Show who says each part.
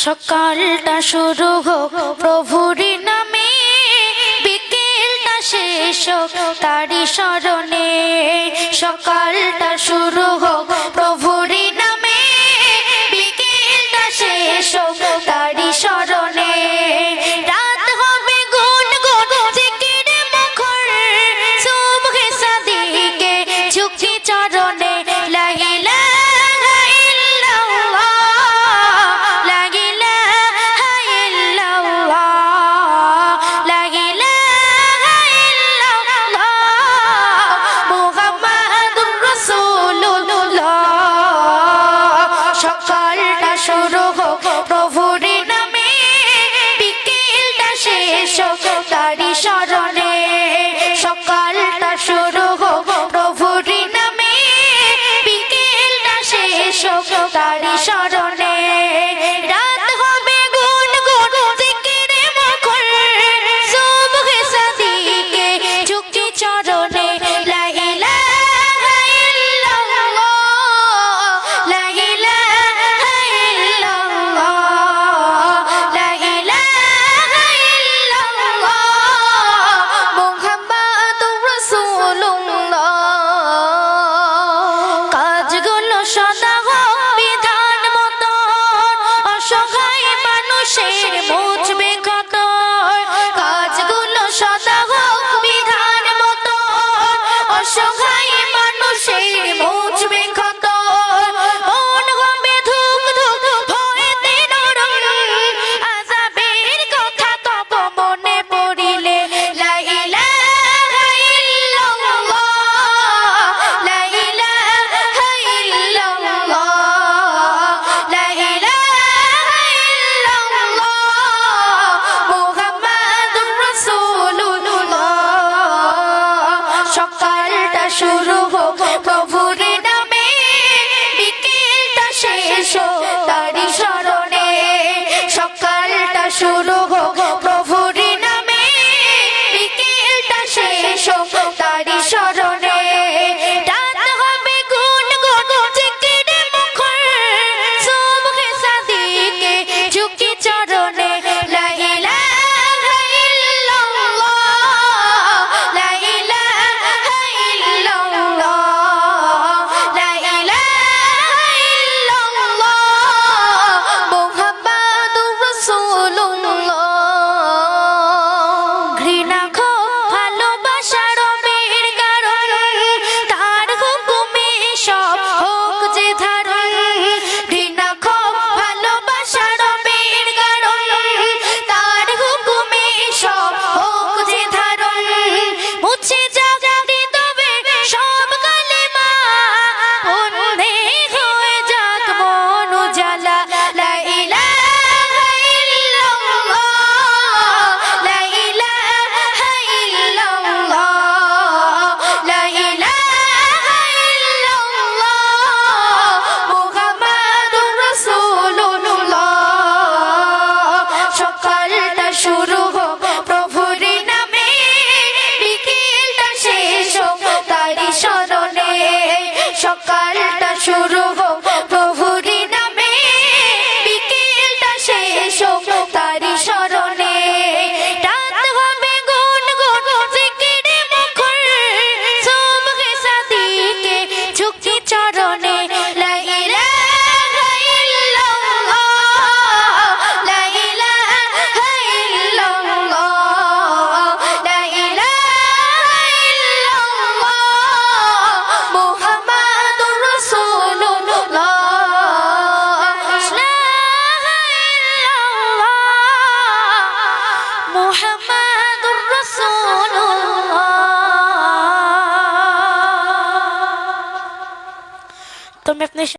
Speaker 1: সকালটা শুরু হোক প্রভুর নামে, বিকেলটা শেষ হোক তারি স্মরণে। সকালটা শুরু হোক প্রভুর নামে, বিকেলটা শেষ হোক তারি স্মরণে। রাত হবে গুনগুন জিকিরে মুখর, সুবহে সাদিকে ঝুঁকি চরণে। লা ইলাহা ইল্লাল্লাহ, লা ইলাহা ইল্লাল্লাহ, লা ইলাহা ইল্লাল্লাহ, মুহাম্মাদুর রাসূলুল্লাহ। সকালটা শুরু হোক প্রভুর নামে, বিকেলটা শেষ হোক তারি স্মরণে। সকালটা শুরু হোক প্রভুর নামে, বিকেলটা শেষ হোক তারি স্মরণে। রাত হবে গুনগুন জিকিরে মুখর, সুবহে সাদিকে ঝুঁকি চরণে। লা ইলাহা ইল্লাল্লাহ, লা ইলাহা ইল্লাল্লাহ, লা ইলাহা ইল্লাল্লাহ, মুহাম্মাদুর রাসূলুল্লাহ। কাজগুলো সদা হোক বিধান মতো, অসহায় মানুষের মুছবে ক্ষত। কাজগুলো সদা হোক বিধান মতো, অসহায় মানুষের মুছবে ক্ষত। মন হবে ধুক ধুক ভয়েতে নরম, আযাবের কথা তব মনে পড়িলে। লা ইলাহা ইল্লাল্লাহ, লা ইলাহা ইল্লাল্লাহ, লা ইলাহা ইল্লাল্লাহ, মুহাম্মাদুর রাসূলুল্লাহ। সকালটা শুরু হোক প্রভুর নামে, বিকেলটা শেষ হোক তারি স্মরণে। সকালটা শুরু হোক প্রভুর নামে, বিকেলটা শেষ হোক তারি স্মরণে। রাত হবে গুনগুন জিকিরে মুখর, সুবহে সাদিকে ঝুঁকি চরণে। লা ইলাহা ইল্লাল্লাহ, লা ইলাহা ইল্লাল্লাহ, লা ইলাহা ইল্লাল্লাহ, মুহাম্মাদুর রাসূলুল্লাহ। ঘৃণা ক্ষোভ ভালোবাসা রবের কারণ, তার হুকুমে সব হোক যে ধারণ। ঘৃণা ক্ষোভ ভালোবাসা রবের কারণ, তার হুকুমে সব হোক যে ধারণ। মুছে যাক হৃদয়ে সব কালেমা, বন্দে হয়ে যাক মন উজালা। লা ইলাহা ইল্লাল্লাহ, লা ইলাহা ইল্লাল্লাহ, লা ইলাহা ইল্লাল্লাহ, মুহাম্মাদুর রাসূলুল্লাহ। সকালটা শুরু হোক প্রভুর নামে, বিকেলটা শেষ হোক তারি স্মরণে। সকালটা শুরু হোক প্রভুর নামে, বিকেলটা শেষ হোক তারি স্মরণে। রাত হবে গুনগুন জিকিরে মুখর, সুবহে সাদিকে ঝুঁকি চরণে। লা ইলাহা ইল্লাল্লাহ, লা ইলাহা ইল্লাল্লাহ, লা ইলাহা ইল্লাল্লাহ, মুহাম্মাদুর রাসূলুল্লাহ। লা ইলাহা ইল্লাল্লাহ, মুহাম্মাদুর রাসূলুল্লাহ। তুমি আপনি